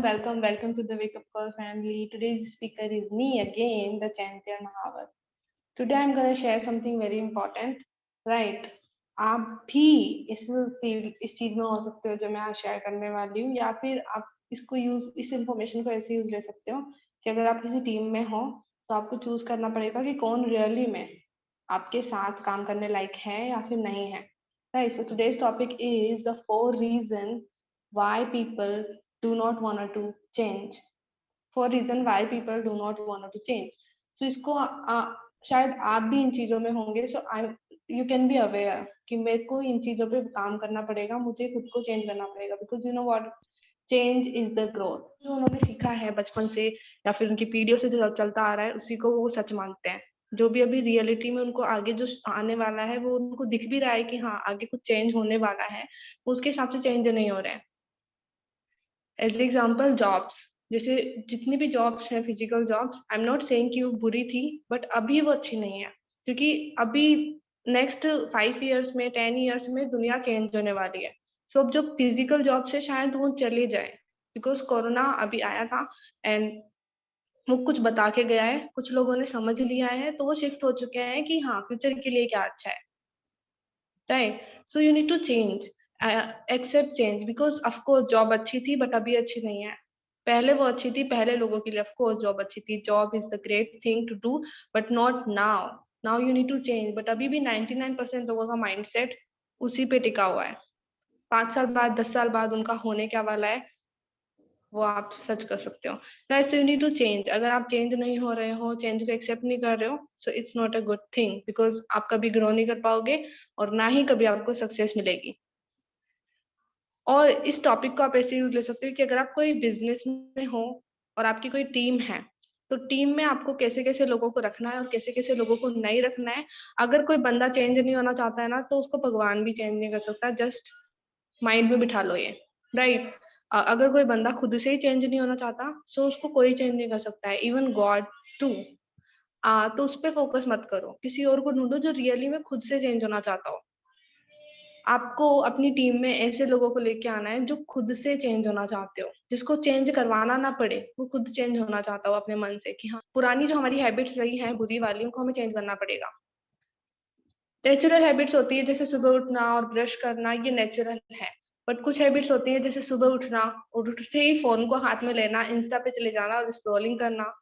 welcome to the Wake Up Call family. Today's speaker is me again, the champion Mahavat. Today I'm gonna share something very important. Right? आप भी इस field इस चीज में हो सकते हो जो मैं आज शेयर करने वाली हूँ, या फिर आप इस इंफॉर्मेशन को ऐसे यूज ले सकते हो कि अगर आप किसी टीम में हो तो आपको चूज करना पड़ेगा कि कौन रियली में आपके साथ काम करने लायक है या फिर नहीं है. Right, so today's topic is the 4 reasons why people do not want to change. 4 reasons why people do not want to change. So इसको शायद आप भी इन चीजों में होंगे. So you can be aware कि मेरे को इन चीजों पे काम करना पड़ेगा, मुझे खुद को चेंज करना पड़ेगा. Because you know what, change is the growth. जो उन्होंने सीखा है बचपन से या फिर उनकी पीढ़ियों से जो चलता आ रहा है उसी को वो सच मानते हैं. जो भी अभी रियलिटी में उनको आगे जो आने वाला है वो उनको दिख भी रहा है कि हाँ आगे कुछ चेंज होने वाला है, उसके हिसाब से चेंज नहीं हो रहा है. एज एग्जाम्पल जॉब्स, जैसे जितनी भी जॉब्स हैं physical jobs, I am not saying कि वो बुरी थी, बट अभी वो अच्छी नहीं है. क्योंकि अभी नेक्स्ट 5 years में 10 years में दुनिया चेंज होने वाली है. सो अब जो फिजिकल जॉब से शायद वो चले जाए, बिकॉज कोरोना अभी आया था एंड वो कुछ बता के गया है, कुछ लोगों ने समझ लिया है, तो वो शिफ्ट हो चुके हैं कि हाँ फ्यूचर के लिए क्या अच्छा है. Right, so you need to change, accept change, because of course job अच्छी थी बट अभी अच्छी नहीं है. पहले वो अच्छी थी, पहले लोगों के लिए ऑफकोर्स जॉब अच्छी थी, job is the great thing to do, but not now. Now you need to change. But अभी भी 99% लोगों का माइंडसेट उसी पे टिका हुआ है. 5 साल बाद 10 साल बाद उनका होने क्या वाला है वो आप सच कर सकते हो. So you need to change. अगर आप चेंज नहीं हो रहे हो, चेंज को एक्सेप्ट नहीं कर रहे हो, so it's not a good thing, because आप कभी ग्रो नहीं कर पाओगे और ना ही कभी आपको सक्सेस मिलेगी. और इस टॉपिक को आप ऐसे यूज ले सकते हो कि अगर आप कोई बिजनेस में हो और आपकी कोई टीम है, तो टीम में आपको कैसे कैसे लोगों को रखना है और कैसे कैसे लोगों को नहीं रखना है. अगर कोई बंदा चेंज नहीं होना चाहता है ना, तो उसको भगवान भी चेंज नहीं कर सकता. जस्ट माइंड में बिठा लो ये. राइट, अगर कोई बंदा खुद से ही चेंज नहीं होना चाहता, सो उसको कोई चेंज नहीं कर सकता है, इवन गॉड टू. तो उस पर फोकस मत करो, किसी और को ढूंढो जो रियली में खुद से चेंज होना चाहता हो. आपको अपनी टीम में ऐसे लोगों को लेके आना है जो खुद से चेंज होना चाहते हो, जिसको चेंज करवाना ना पड़े, वो खुद चेंज होना चाहता हो अपने मन से कि हाँ पुरानी जो हमारी हैबिट्स रही हैं बुरी वाली, उनको हमें चेंज करना पड़ेगा. नेचुरल हैबिट्स होती है जैसे सुबह उठना और ब्रश करना, ये नेचुरल है. बट कुछ हैबिट्स होती है जैसे सुबह उठना और उठते ही फोन को हाथ में लेना, इंस्टा पे चले जाना और स्क्रॉलिंग करना,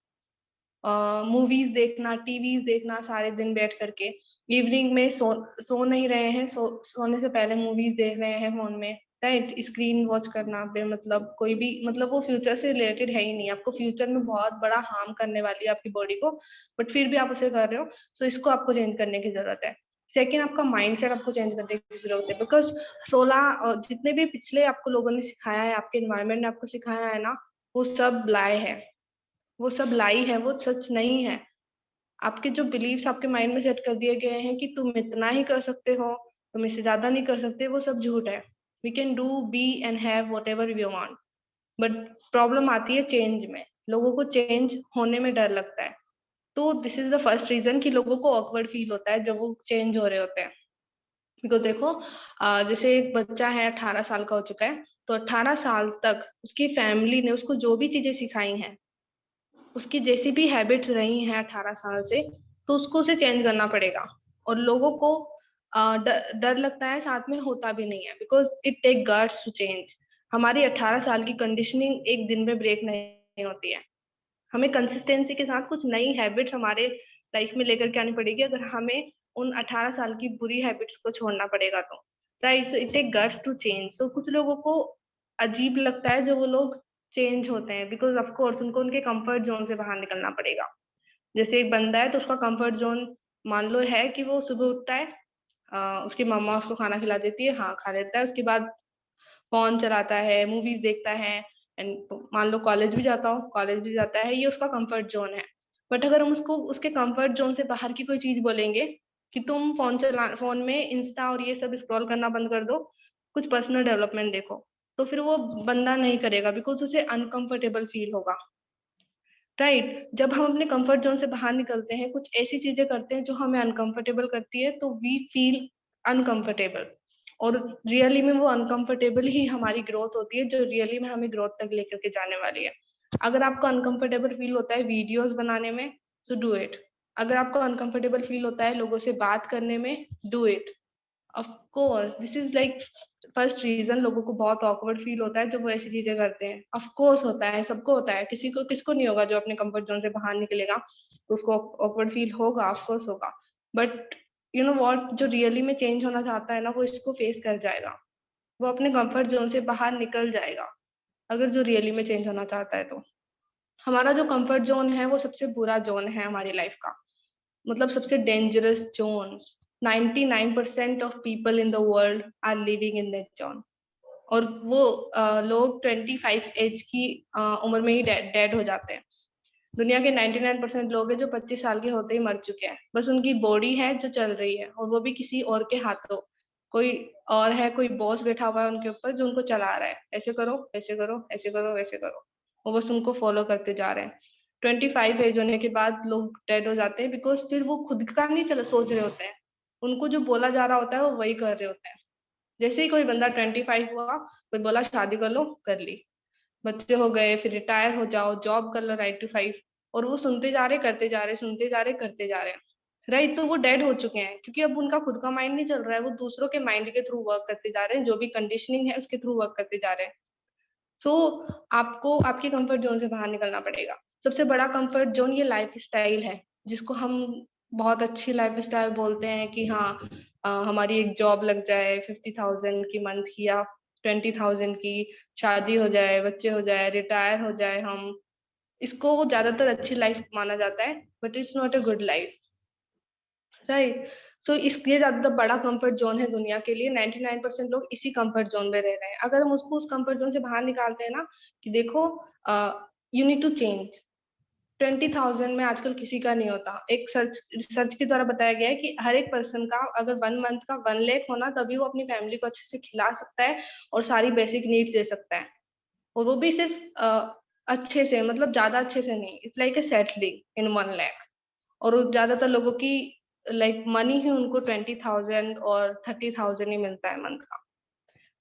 मूवीज देखना, टीवीज देखना सारे दिन बैठ करके, इवनिंग में सो नहीं रहे हैं, सोने से पहले मूवीज देख रहे हैं फोन में. राइट, स्क्रीन वॉच करना पे मतलब कोई भी मतलब वो फ्यूचर से रिलेटेड है ही नहीं, आपको फ्यूचर में बहुत बड़ा हार्म करने वाली है आपकी बॉडी को, बट फिर भी आप उसे कर रहे हो. सो इसको आपको चेंज करने की जरूरत है. सेकेंड, आपका माइंडसेट आपको चेंज करने की जरूरत है, बिकॉज 16 जितने भी पिछले आपको लोगों ने सिखाया है, आपके इन्वायरमेंट ने आपको सिखाया है ना, वो सब लाए है, वो सब लाई है, वो सच नहीं है. आपके जो बिलीव्स आपके माइंड में सेट कर दिए गए हैं कि तुम इतना ही कर सकते हो, तुम इससे ज्यादा नहीं कर सकते, वो सब झूठ है. We can do be and have what ever we want. But problem आती है चेंज में, लोगों को चेंज होने में डर लगता है. तो this is the first reason कि लोगों को ऑकवर्ड फील होता है जब वो चेंज हो रहे होते हैं. बिकॉज देखो, जैसे एक बच्चा है 18 साल का हो चुका है, तो 18 साल तक उसकी फैमिली ने उसको जो भी चीजें सिखाई हैं, उसकी जैसी भी हैबिट्स रही हैं 18 साल से, तो उसको उसे चेंज करना पड़ेगा. और लोगों को डर लगता है, साथ में होता भी नहीं है, because it take guts to change. हमारी 18 साल की कंडीशनिंग एक दिन में ब्रेक नहीं होती है. हमें कंसिस्टेंसी के साथ कुछ नई हैबिट्स हमारे लाइफ में लेकर के आनी पड़ेगी, अगर हमें उन 18 साल की बुरी हैबिट्स को छोड़ना पड़ेगा तो. Right, so it take guts to change. So कुछ लोगों को अजीब लगता है जो वो लोग चेंज होते हैं, बिकॉज ऑफ कोर्स उनको उनके कंफर्ट जोन से बाहर निकलना पड़ेगा. जैसे एक बंदा है तो उसका कंफर्ट जोन मान लो है कि वो सुबह उठता है, उसकी मम्मा उसको खाना खिला देती है, हाँ खा लेता है, उसके बाद फोन चलाता है, मूवीज देखता है, एंड मान लो कॉलेज भी जाता हो, कॉलेज भी जाता है, ये उसका कंफर्ट जोन है. बट अगर हम उसको उसके कंफर्ट जोन से बाहर की कोई चीज बोलेंगे कि तुम फोन में इंस्टा और ये सब स्क्रॉल करना बंद कर दो, कुछ पर्सनल डेवलपमेंट देखो, तो फिर वो बंदा नहीं करेगा, बिकॉज उसे अनकंफर्टेबल फील होगा. राइट, जब हम अपने कंफर्ट जोन से बाहर निकलते हैं, कुछ ऐसी चीजें करते हैं जो हमें अनकंफर्टेबल करती है, तो वी फील अनकंफर्टेबल. और रियली में वो अनकंफर्टेबल ही हमारी ग्रोथ होती है, जो रियली में हमें ग्रोथ तक लेकर के जाने वाली है। अगर आपको अनकंफर्टेबल फील होता है वीडियोस बनाने में, सो डू इट। अगर आपको अनकंफर्टेबल फील होता है लोगों से बात करने में, do it. Of course this is like first reason, लोगों को बहुत ऑकवर्ड फील होता है जब वो ऐसी चीजें करते हैं। ऑफ कोर्स होता है, सबको होता है, किसको नहीं होगा जो अपने कंफर्ट जोन से बाहर निकलेगा तो उसको ऑकवर्ड फील होगा, ऑफ कोर्स होगा। बट यू नो व्हाट, जो रियली में चेंज होना चाहता है ना, वो इसको फेस कर जाएगा, वो अपने कंफर्ट जोन से बाहर निकल जाएगा, अगर जो रियली में चेंज होना चाहता है तो। हमारा जो कंफर्ट जोन है वो सबसे बुरा जोन है हमारी लाइफ का, मतलब सबसे dangerous zone. 99% of people in the world are living in that zone. और वो लोग 25 एज की उम्र में ही डेड हो जाते हैं। दुनिया के 99% लोग हैं जो 25 साल के होते ही मर चुके हैं, बस उनकी बॉडी है जो चल रही है, और वो भी किसी और के हाथों। कोई और है, कोई बॉस बैठा हुआ है उनके ऊपर जो उनको चला रहा है, ऐसे करो ऐसे करो ऐसे करो ऐसे करो, वो बस उनको फॉलो करते जा रहे हैं। 25 एज होने के बाद लोग डेड हो जाते हैं, बिकॉज फिर वो खुद का नहीं चल सोच रहे होते हैं, उनको जो बोला जा रहा होता है वो वही कर रहे होते हैं। जैसे ही कोई बंदा 25 हुआ, कोई बोला शादी कर लो, कर ली, बच्चे हो गए, फिर रिटायर हो जाओ, जॉब कर लो 9 to 5, और वो सुनते जा रहे, करते जा रहे, सुनते जा रहे, करते जा रहे हैं। राइट, तो वो डेड हो चुके हैं, क्योंकि अब उनका खुद का माइंड नहीं चल रहा है, वो दूसरों के माइंड के थ्रू वर्क करते जा रहे हैं, जो भी कंडीशनिंग है उसके थ्रू वर्क करते जा रहे हैं। सो आपको आपके कंफर्ट जोन से बाहर निकलना पड़ेगा। सबसे बड़ा कंफर्ट जोन ये लाइफ स्टाइल है, जिसको हम बहुत अच्छी लाइफ स्टाइल बोलते हैं कि हाँ, हमारी एक जॉब लग जाए 50,000 की मंथ की, या 20,000 की, शादी हो जाए, बच्चे हो जाए, रिटायर हो जाए हम, इसको ज्यादातर अच्छी लाइफ माना जाता है, but it's not a good life. Right. So इसलिए ज्यादा बड़ा कंफर्ट जोन है दुनिया के लिए, 99% लोग इसी कंफर्ट जोन में रह रहे हैं। अगर हम उसको उस कंफर्ट जोन से बाहर निकालते हैं ना, कि देखो यू नीड टू चेंज। 20,000 में आजकल किसी का नहीं होता। एक रिसर्च के द्वारा बताया गया है कि हर एक पर्सन का अगर 1 मंथ का 1 लाख होना, तभी वो अपनी फैमिली को अच्छे से खिला सकता है और सारी बेसिक नीड्स दे सकता है। और वो भी सिर्फ अच्छे से, मतलब ज्यादा अच्छे से नहीं, it's like a settling in 1 lakh. और ज्यादातर लोगों की लाइक मनी ही उनको 20,000 और 30,000 ही मिलता है मंथ का।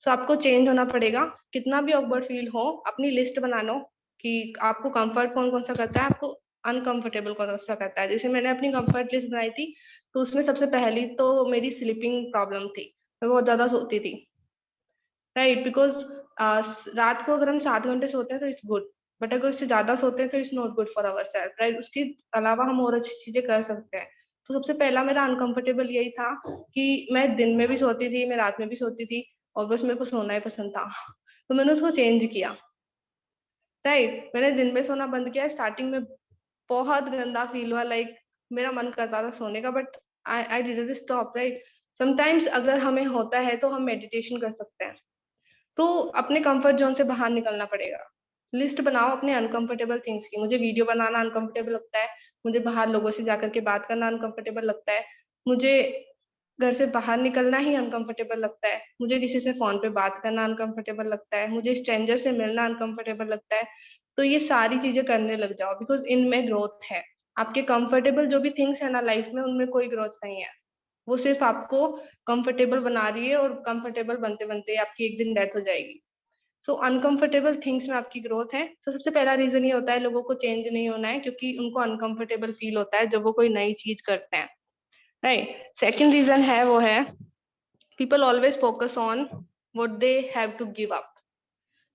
सो आपको चेंज होना पड़ेगा। कितना भी ऑकवर्ड फील हो, अपनी लिस्ट बना लो कि आपको कंफर्ट कौन कौन सा करता है, आपको अनकंफर्टेबल कौन सा करता है। जैसे मैंने अपनी कंफर्ट लिस्ट बनाई थी, तो उसमें सबसे पहली तो मेरी स्लीपिंग प्रॉब्लम थी, मैं बहुत ज्यादा सोती थी। राइट, बिकॉज रात को अगर हम 7 घंटे सोते हैं तो इट्स गुड, बट अगर उससे ज्यादा सोते हैं तो it's not good for our self. Right, उसके अलावा हम और अच्छी चीजें कर सकते हैं। तो सबसे पहला मेरा अनकंफर्टेबल यही था कि मैं दिन में भी सोती थी, मैं रात में भी सोती थी, और बस मेरे को सोना ही पसंद था। तो मैंने उसको चेंज किया। राइट, मैंने दिन में सोना बंद किया। स्टार्टिंग में बहुत गंदा फील हुआ, लाइक मेरा मन करता था सोने का, but I I did stop. Right, sometimes अगर हमें होता है तो हम मेडिटेशन कर सकते हैं। तो अपने कंफर्ट जोन से बाहर निकलना पड़ेगा। लिस्ट बनाओ अपने अनकंफर्टेबल थिंग्स की। मुझे वीडियो बनाना अनकंफर्टेबल लगता है, मुझे बाहर लोगों से जाकर के बात करना अनकंफर्टेबल लगता है, मुझे घर से बाहर निकलना ही अनकंफर्टेबल लगता है, मुझे किसी से फोन पे बात करना अनकंफर्टेबल लगता है, मुझे स्ट्रेंजर से मिलना अनकंफर्टेबल लगता है। तो ये सारी चीजें करने लग जाओ, बिकॉज इनमें ग्रोथ है। आपके कंफर्टेबल जो भी थिंग्स है ना लाइफ में, उनमें कोई ग्रोथ नहीं है। वो सिर्फ आपको कंफर्टेबल बना रही है, और कंफर्टेबल बनते बनते आपकी एक दिन डेथ हो जाएगी। सो अनकंफर्टेबल थिंग्स में आपकी ग्रोथ है। तो सबसे पहला रीजन ये होता है लोगों को चेंज नहीं होना है, क्योंकि उनको अनकंफर्टेबल फील होता है जब वो कोई नई चीज करते हैं। राइट, सेकंड रीजन है वो है people always focus on what they have to give up.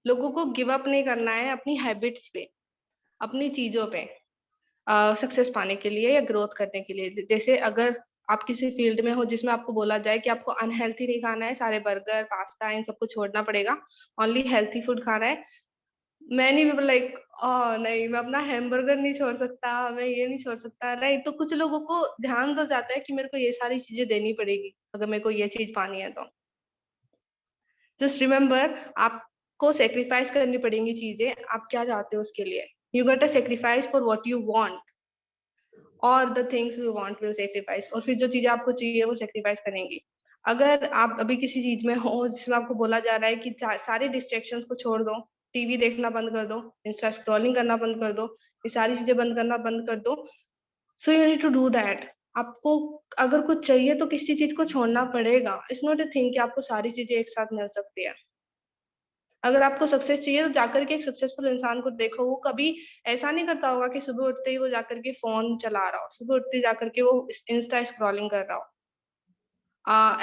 लोगों को गिव अप नहीं करना है अपनी हैबिट्स पे, अपनी चीजों पे, सक्सेस पाने के लिए या ग्रोथ करने के लिए। जैसे अगर आप किसी फील्ड में हो जिसमें आपको बोला जाए कि आपको अनहेल्थी नहीं खाना है, सारे बर्गर पास्ता इन सबको छोड़ना पड़ेगा, ओनली हेल्थी फूड खाना है, मैनी पीपल लाइक नहीं, मैं अपना हैमबर्गर नहीं छोड़ सकता, मैं ये नहीं छोड़ सकता। राइट, तो कुछ लोगों को ध्यान तो जाता है कि मेरे को ये सारी चीजें देनी पड़ेगी अगर मेरे को ये चीज पानी है तो। जस्ट रिमेम्बर, आपको सेक्रीफाइस करनी पड़ेंगी चीजें, आप क्या चाहते हो उसके लिए। You got a sacrifice for what you want, और the things you want will sacrifice, और फिर जो चीजें आपको चाहिए वो सेक्रीफाइस करेंगी। अगर आप अभी किसी चीज में हो जिसमें आपको बोला जा रहा है कि सारे डिस्ट्रेक्शंस को छोड़ दो, टीवी देखना बंद कर दो, इंस्टा स्क्रॉलिंग करना बंद कर दो, ये सारी चीजें बंद करना बंद कर दो, so you need to do that. आपको अगर कुछ चाहिए तो किसी चीज को छोड़ना पड़ेगा। इट्स नॉट ए थिंग कि आपको सारी चीजें एक साथ मिल सकती है। अगर आपको सक्सेस चाहिए तो जाकर के एक सक्सेसफुल इंसान को देखो, वो कभी ऐसा नहीं करता होगा कि सुबह उठते ही वो जाकर के फोन चला रहा हो, सुबह उठते ही जाकर के वो इंस्टा स्क्रॉलिंग कर रहा हो।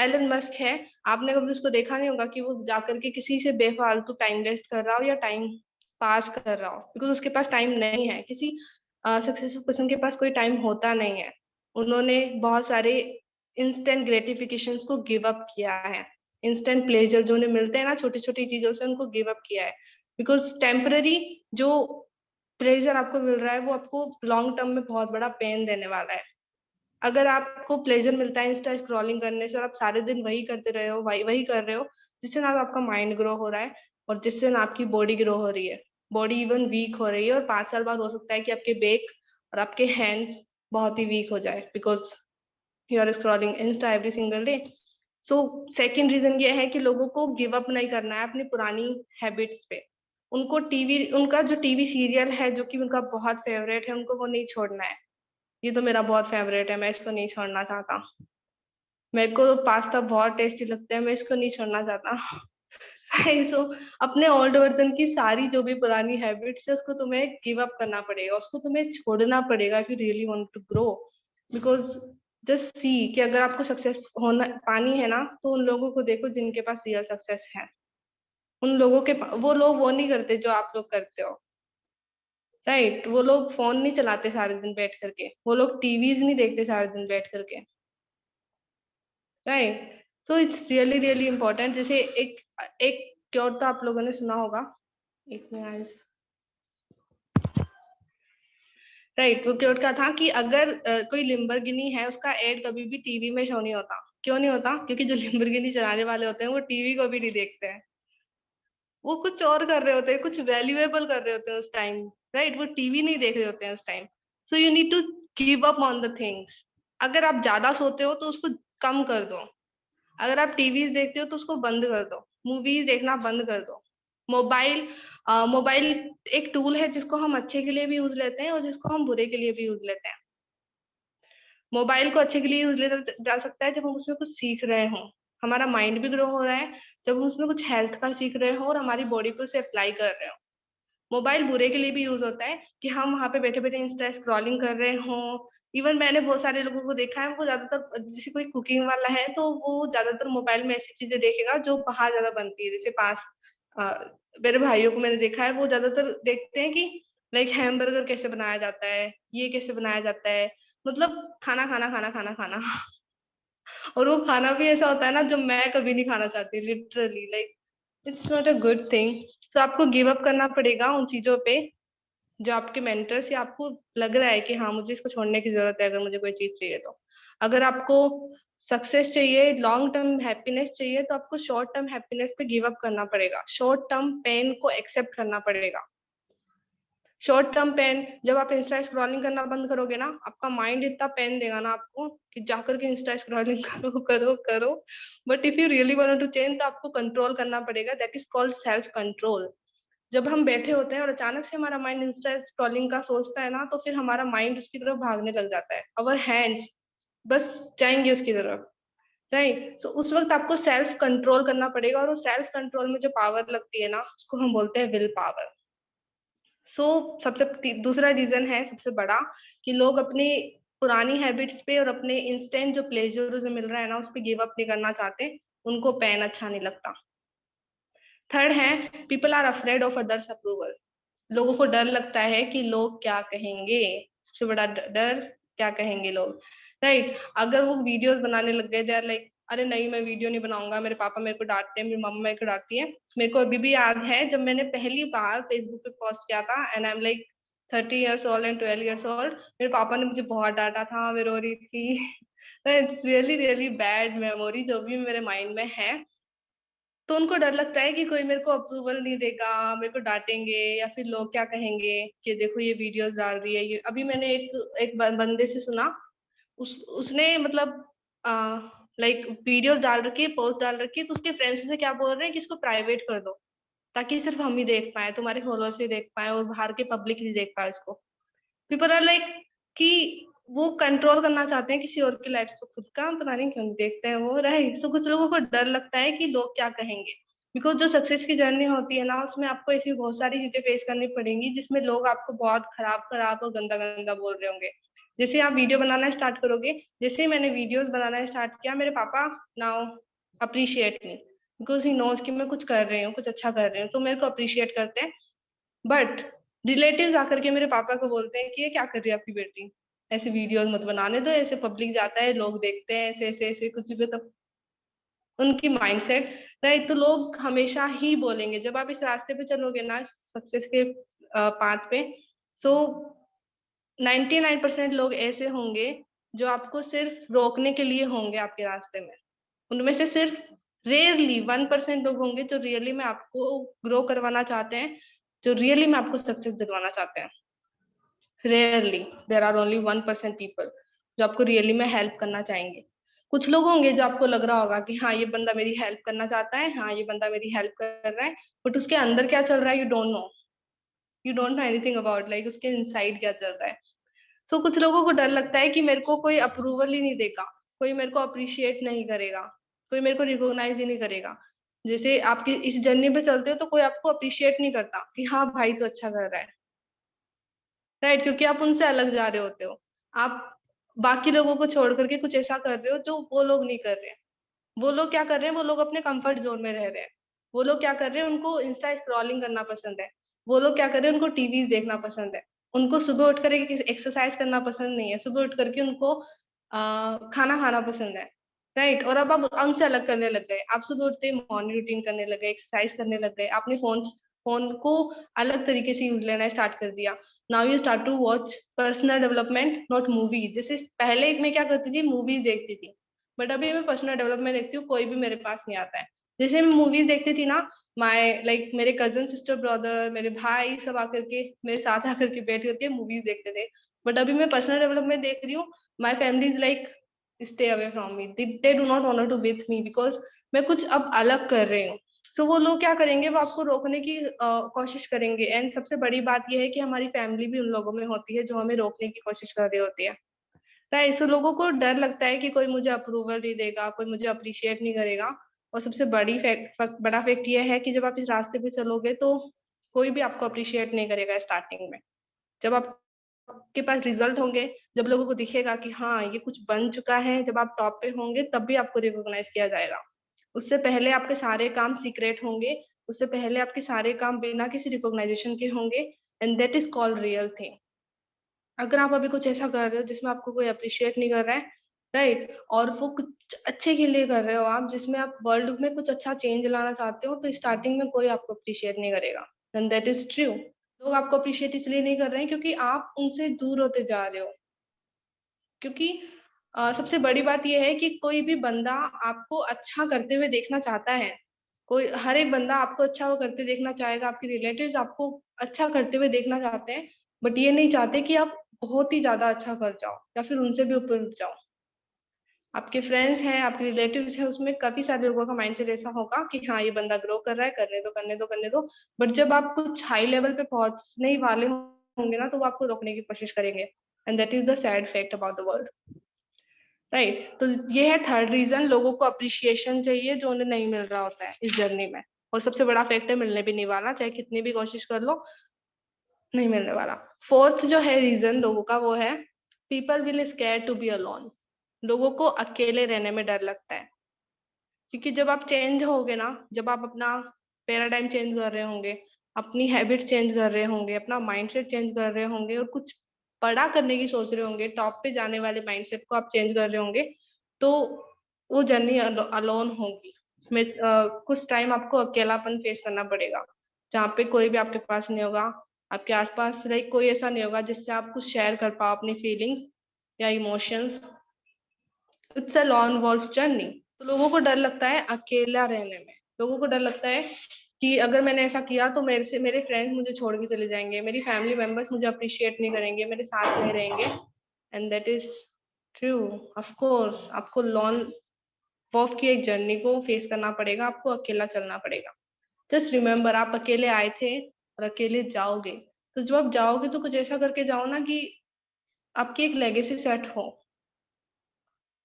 एलन मस्क है, आपने कभी उसको देखा नहीं होगा कि वो जाकर के किसी से बेफालतू टाइम वेस्ट कर रहा हो या टाइम पास कर रहा हो, बिकॉज उसके पास टाइम नहीं है। किसी सक्सेसफुल पर्सन के पास कोई टाइम होता नहीं है। उन्होंने बहुत सारे इंस्टेंट ग्रेटिफिकेशंस को गिव अप किया है। इंस्टेंट प्लेजर जो उन्हें मिलते हैं ना छोटी छोटी चीजों से, उनको गिव अप किया है। बिकॉज टेम्पररी जो प्लेजर आपको मिल रहा है वो आपको लॉन्ग टर्म में बहुत बड़ा पेन देने वाला है। अगर आपको प्लेजर मिलता है इंस्टा स्क्रॉलिंग करने से और आप सारे दिन वही करते रहे हो, वही वही कर रहे हो, जिससे ना तो आपका माइंड ग्रो हो रहा है और जिससे ना आपकी बॉडी ग्रो हो रही है, बॉडी इवन वीक हो रही है, और 5 साल बाद हो सकता है कि आपके बैक और आपके हैंड्स बहुत ही वीक हो जाए, because you are scrolling Insta every single day. So second reason ये है कि लोगों को गिव अप नहीं करना है अपनी पुरानी हैबिट्स पे। उनको टीवी, उनका जो टीवी सीरियल है जो कि उनका बहुत फेवरेट है, उनको वो नहीं छोड़ना है। ये तो मेरा बहुत फेवरेट है, मैं इसको नहीं छोड़ना चाहता। मेरे को पास्ता बहुत टेस्टी लगता है, मैं इसको नहीं छोड़ना चाहता। सो अपने ओल्ड वर्जन की सारी जो भी पुरानी हैबिट्स है उसको तुम्हें गिव अप करना पड़ेगा, उसको तुम्हें छोड़ना पड़ेगा if you really want to grow. Because just see कि अगर आपको सक्सेस होना पानी है ना, तो उन लोगों को देखो जिनके पास रियल सक्सेस है। उन लोगों के वो लोग वो नहीं करते जो आप लोग करते हो। राइट, वो लोग फोन नहीं चलाते सारे दिन बैठ करके, वो लोग टीवीज नहीं देखते सारे दिन बैठ करके। Right, so it's really really important. जैसे एक एक क्योर तो आप लोगों ने सुना होगा, एक मिनट। राइट, वो क्योर का था कि अगर कोई लिम्बरगिनी है, उसका एड कभी भी टीवी में शो नहीं होता। क्यों नहीं होता? क्योंकि जो लिम्बरगिनी चलाने वाले होते हैं वो टीवी को भी नहीं देखते हैं, वो कुछ और कर रहे होते हैं, कुछ वैल्यूएबल कर रहे होते हैं उस टाइम। राइट, वो टीवी नहीं देख रहे होते हैं उस time. So you need to give up on the things. अगर आप ज्यादा सोते हो तो उसको कम कर दो। अगर आप टीवीज देखते हो तो उसको बंद कर दो, मूवीज देखना बंद कर दो। मोबाइल मोबाइल एक टूल है जिसको हम अच्छे के लिए भी यूज लेते हैं और जिसको हम बुरे के लिए भी यूज लेते हैं। मोबाइल को अच्छे के लिए यूज लिया जा सकता है जब हम उसमें कुछ सीख रहे हो, हमारा माइंड भी ग्रो हो रहा है, जब हम उसमें कुछ हेल्थ का सीख रहे हो और हमारी बॉडी पे उसे अप्लाई कर रहे हो। मोबाइल बुरे के लिए भी यूज होता है कि हम वहां पे बैठे बैठे इंस्टा स्क्रॉलिंग कर रहे हो। इवन मैंने बहुत सारे लोगों को देखा है, वो ज्यादातर जैसे कोई कुकिंग वाला है तो वो ज्यादातर मोबाइल में ऐसी चीजें देखेगा जो बाहर ज्यादा बनती है। जैसे पास अ, मेरे भाइयों को मैंने देखा है, वो ज्यादातर देखते हैं कि लाइक हैमबर्गर कैसे बनाया जाता है, ये कैसे बनाया जाता है, मतलब खाना खाना खाना खाना खाना। और वो खाना भी ऐसा होता है ना जो मैं कभी नहीं खाना चाहती, literally like it's not a good thing. तो आपको गिव अप करना पड़ेगा उन चीजों पे जो आपके मेंटर्स या आपको लग रहा है कि हाँ मुझे इसको छोड़ने की जरूरत है अगर मुझे कोई चीज चाहिए तो। अगर आपको सक्सेस चाहिए, लॉन्ग टर्म हैप्पीनेस चाहिए, तो आपको शॉर्ट टर्म हैप्पीनेस पे गिव अप करना पड़ेगा, शॉर्ट टर्म पेन को एक्सेप्ट करना पड़ेगा। शॉर्ट टर्म पेन, जब आप इंस्टा स्क्रॉलिंग करना बंद करोगे ना, आपका माइंड इतना पेन देगा ना आपको कि जाकर के इंस्टा स्क्रॉलिंग करो करो करो। But if you really want to change तो आपको कंट्रोल करना पड़ेगा, that is called self control. जब हम बैठे होते हैं और अचानक से हमारा माइंड इंस्टा स्क्रॉलिंग का सोचता है ना, तो फिर हमारा माइंड उसकी तरफ भागने लग जाता है, अवर हैंड्स बस जाएंगे उसकी तरफ। राइट, सो उस वक्त आपको सेल्फ कंट्रोल करना पड़ेगा, और वो सेल्फ कंट्रोल में जो पावर लगती है ना उसको हम बोलते हैं विल पावर। सो सबसे दूसरा रीजन है सबसे बड़ा कि लोग अपनी पुरानी हैबिट्स पे और अपने इंस्टेंट जो प्लेजर जो मिल रहा है ना उस पर गिव अप नहीं करना चाहते, उनको पेन अच्छा नहीं लगता। थर्ड है, people are afraid of others approval. लोगों को डर लगता है कि लोग क्या कहेंगे। सबसे बड़ा डर, क्या कहेंगे लोग। राइट, अगर वो वीडियोस बनाने लग गए, दे आर लाइक अरे नहीं मैं वीडियो नहीं बनाऊंगा, मेरे पापा मेरे को डांटते हैं, मेरी मम्मा मेरे को डांटती है। मेरे को अभी भी याद है जब मैंने पहली बार फेसबुक पे पोस्ट किया था, and I am like 30 years old and 12 years old। मेरे पापा ने मुझे बहुत डांटा था, मैं रो रही थी। It's really really bad memory जो भी मेरे माइंड में है। तो उनको डर लगता है कि कोई मेरे को अप्रूवल नहीं देगा, मेरे को डांटेंगे, या फिर लोग क्या कहेंगे कि देखो ये वीडियोस डाल रही है। ये अभी मैंने एक बंदे से सुना, उसने मतलब लाइक वीडियोस डाल रखी है, पोस्ट डाल रखी है, तो उसके फ्रेंड्स से क्या बोल रहे हैं कि इसको प्राइवेट कर दो ताकि सिर्फ हम ही देख पाए, तुम्हारे फॉलोअर्स ही देख पाए और बाहर के पब्लिक ही देख पाए इसको। पीपल आर लाइक कि वो कंट्रोल करना चाहते हैं किसी और की लाइफ को, खुद का पता नहीं क्यों नहीं देखते हैं वो, राइट। सो कुछ लोगों को डर लगता है कि लोग क्या कहेंगे, बिकॉज जो सक्सेस की जर्नी होती है ना, उसमें आपको ऐसी बहुत सारी चीजें फेस करनी पड़ेंगी जिसमें लोग आपको बहुत खराब खराब और गंदा गंदा बोल रहे होंगे। जैसे आप वीडियो बनाना स्टार्ट करोगे, जैसे ही मैंने वीडियोस बनाना स्टार्ट किया, मेरे पापा now appreciate me, because he knows कि मैं कुछ कर रही हूँ, कुछ अच्छा कर रही हूँ, तो मेरे को अप्रिशिएट करते हैं। बट रिलेटिव्स आकर के मेरे पापा को बोलते हैं कि ये क्या कर रही है आपकी बेटी, ऐसे वीडियोस मत बनाने दो, ऐसे पब्लिक जाता है, लोग देखते हैं, ऐसे ऐसे ऐसे कुछ भी। तो उनकी माइंडसेट, राइट। तो लोग हमेशा ही बोलेंगे, जब आप इस रास्ते पे चलोगे ना, सक्सेस के पाथ पे, सो 99% लोग ऐसे होंगे जो आपको सिर्फ रोकने के लिए होंगे आपके रास्ते में। उनमें से सिर्फ रेयरली 1% लोग होंगे जो रियली में आपको ग्रो करवाना चाहते हैं, जो रियली में आपको सक्सेस दिलवाना चाहते हैं। Rarely there are only 1% people जो आपको रियली में हेल्प करना चाहेंगे। कुछ लोग होंगे जो आपको लग रहा होगा कि हाँ ये बंदा मेरी हेल्प करना चाहता है, हाँ ये बंदा मेरी हेल्प कर रहा है, बट उसके अंदर क्या चल रहा है, you don't know, you don't know anything about, like उसके इनसाइड क्या चल रहा है। सो कुछ लोगों को डर लगता है कि मेरे को कोई अप्रूवल ही नहीं देगा, कोई मेरे को अप्रिशिएट नहीं करेगा, कोई मेरे को रिकॉग्नाइज ही नहीं करेगा। जैसे आपकी इस जर्नी पे चलते हो तो कोई आपको अप्रिशिएट नहीं करता कि हाँ भाई तो अच्छा कर रहा है, राइट, क्योंकि आप उनसे अलग जा रहे होते हो। आप बाकी लोगों को छोड़ करके कुछ ऐसा कर रहे हो जो वो लोग नहीं कर रहे हैं। वो लोग क्या कर रहे हैं, वो लोग अपने कंफर्ट जोन में रह रहे हैं। वो लोग क्या कर रहे हैं, उनको इंस्टा स्क्रॉलिंग करना पसंद है। वो लोग क्या कर रहे हैं, उनको टीवी देखना पसंद है। उनको सुबह उठ कर एक्सरसाइज करना पसंद नहीं है, सुबह उठ करके उनको खाना खाना पसंद है, राइट। और अब आप उनसे अलग करने लग गए, आप सुबह उठते ही मॉर्निंग रूटीन करने लग गए, एक्सरसाइज करने लग गए, आपने फोन फोन को अलग तरीके से यूज लेना स्टार्ट कर दिया। Now you start to watch personal development not movies. जैसे पहले मैं क्या करती थी, मूवीज देखती थी, बट अभी मैं पर्सनल डेवलपमेंट देखती हूँ, कोई भी मेरे पास नहीं आता है। जैसे मैं मूवीज देखती थी ना, माय लाइक मेरे कजन सिस्टर ब्रदर, मेरे भाई सब आकर के मेरे साथ आकर के बैठ करके मूवीज देखते थे। बट अभी मैं पर्सनल डेवलपमेंट देख रही हूँ, my family is like stay away from me, they do not want to with me, because मैं कुछ अब अलग कर रही हूँ। सो वो लोग क्या करेंगे, वो आपको रोकने की कोशिश करेंगे। एंड सबसे बड़ी बात यह है कि हमारी फैमिली भी उन लोगों में होती है जो हमें रोकने की कोशिश कर रही होती है, राइट। सो लोगों को डर लगता है कि कोई मुझे अप्रूवल नहीं देगा, कोई मुझे अप्रिशिएट नहीं करेगा। और सबसे बड़ा फैक्ट ये है कि जब आप इस रास्ते पे चलोगे तो कोई भी आपको अप्रिशिएट नहीं करेगा स्टार्टिंग में। जब आपके पास रिजल्ट होंगे, जब लोगों को दिखेगा कि हाँ ये कुछ बन चुका है, जब आप टॉप पे होंगे तब भी आपको रिकॉग्नाइज किया जाएगा। उससे पहले आपके सारे काम सीक्रेट होंगे, उससे पहले आपके सारे काम बिना किसी रिकॉग्नाइजेशन के होंगे। And that is called real thing. अगर आप अभी कुछ ऐसा कर रहे हो जिसमें आपको कोई अप्रिशिएट नहीं कर रहा है, राइट, और वो कुछ अच्छे के लिए कर रहे हो आप, जिसमें आप वर्ल्ड में कुछ अच्छा चेंज लाना चाहते हो, तो स्टार्टिंग में कोई आपको अप्रिशिएट नहीं करेगा। And that is true. लोग आपको अप्रिशिएट इसलिए नहीं कर रहे हैं क्योंकि आप उनसे दूर होते जा रहे हो। क्योंकि सबसे बड़ी बात यह है कि कोई भी बंदा आपको अच्छा करते हुए देखना चाहता है। कोई हर एक बंदा आपको अच्छा वो करते देखना चाहेगा, आपके रिलेटिव्स आपको अच्छा करते हुए देखना चाहते हैं, बट ये नहीं चाहते कि आप बहुत ही ज्यादा अच्छा कर जाओ या फिर उनसे भी ऊपर उठ जाओ। आपके फ्रेंड्स हैं, आपके रिलेटिव्स हैं, उसमें काफी सारे लोगों का माइंडसेट ऐसा होगा कि हाँ ये बंदा ग्रो कर रहा है, करने दो करने दो करने दो। बट जब आप कुछ हाई लेवल पे पहुंचने ही वाले होंगे ना, तो वो आपको रोकने की कोशिश करेंगे। And that is the sad fact about the world, right. तो ये है थर्ड रीजन, लोगों को अप्रिशिएशन चाहिए जो उन्हें नहीं मिल रहा होता है इस जर्नी में। और सबसे बड़ा फैक्ट है, मिलने भी नहीं वाला, चाहे कितनी भी कोशिश कर लो, नहीं मिलने वाला। फोर्थ जो है रीजन लोगों का, वो है people will scare to be alone. लोगों को अकेले रहने में डर लगता है, क्योंकि जब आप चेंज होगे ना, जब आप अपना पैराडाइम चेंज कर रहे होंगे, अपनी हैबिट चेंज कर रहे होंगे, अपना माइंडसेट चेंज कर रहे होंगे, और कुछ बड़ा करने की सोच रहे होंगे, टॉप पे जाने वाले माइंडसेट को आप चेंज कर रहे होंगे, तो वो जर्नी अलोन होगी। में कुछ टाइम आपको अकेलापन फेस करना पड़ेगा, जहाँ पे कोई भी आपके पास नहीं होगा, आपके आसपास लाइक कोई ऐसा नहीं होगा जिससे आप कुछ शेयर कर पाओ अपनी फीलिंग्स या emotions. It's a long wolf journey. तो लोगों को डर लगता है अकेला रहने में। लोगों को डर लगता है कि अगर मैंने ऐसा किया तो मेरे फ्रेंड्स मुझे छोड़ के चले जाएंगे, मेरी फैमिली मेंबर्स मुझे अप्रिशिएट नहीं करेंगे, मेरे साथ नहीं रहेंगे। And that is true. Of course आपको लॉन्ग वॉल्फ की एक जर्नी को फेस करना पड़ेगा, आपको अकेला चलना पड़ेगा। जस्ट रिमेम्बर, आप अकेले आए थे और अकेले जाओगे। तो जब आप जाओगे तो कुछ ऐसा करके जाओ ना कि आपकी एक लेगेसी सेट हो।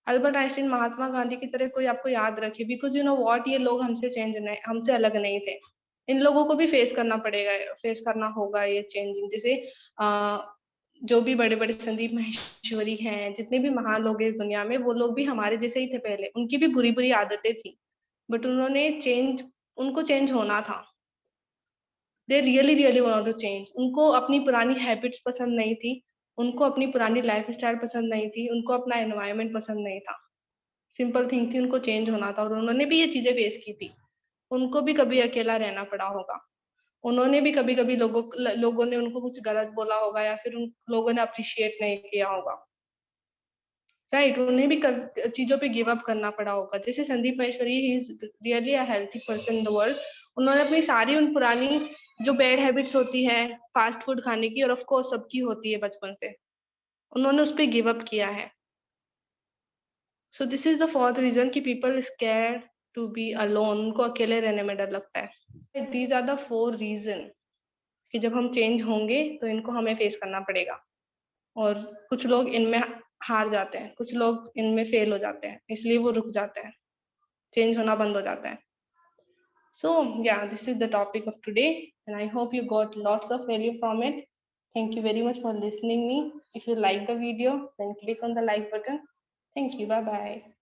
अल्बर्ट आइंस्टीन, महात्मा गांधी की तरह कोई आपको याद रखे, बिकॉज यू नो व्हाट, ये लोग हमसे अलग नहीं थे। इन लोगों को भी फेस करना होगा ये चेंजिंग। जैसे जो भी बड़े बड़े संदीप माहेश्वरी हैं, जितने भी महान लोग हैं इस दुनिया में, वो लोग भी हमारे जैसे ही थे पहले। उनकी भी बुरी बुरी आदतें थी, बट उनको चेंज होना था। They really really want to change. उनको अपनी पुरानी हैबिट्स पसंद नहीं थी, उनको अपनी पुरानी लाइफ स्टाइल पसंद नहीं थी, उनको अपना एनवायरमेंट पसंद नहीं था। सिंपल थिंग थी, उनको चेंज होना था, और उन्होंने भी ये चीजें फेस की थी। उनको भी कभी अकेला रहना पड़ा होगा। उन्होंने भी कभी कभी लोगों ने उनको कुछ गलत बोला होगा, या फिर उन लोगों ने अप्रिशिएट नहीं किया होगा। राइट, उन्हें भी चीजों पे गिव अप करना पड़ा होगा। जैसे Sandeep Maheshwari, he is really a healthy person in the world. उन्होंने अपनी सारी उन पुरानी जो बैड हैबिट्स होती है फास्ट फूड खाने की, और ऑफ कोर्स सबकी होती है बचपन से, उन्होंने उस पर गिव अप किया है। So this is the fourth reason कि people scared to be alone. उनको अकेले रहने में डर लगता है। These are the four reason कि जब हम चेंज होंगे तो इनको हमें फेस करना पड़ेगा। और कुछ लोग इनमें हार जाते हैं, कुछ लोग इनमें फेल हो जाते हैं, इसलिए वो रुक जाते हैं, चेंज होना बंद हो जाता है। So yeah, this is the topic of today, and I hope you got lots of value from it. Thank you very much for listening me. If you like the video, then click on the like button. Thank you. Bye bye.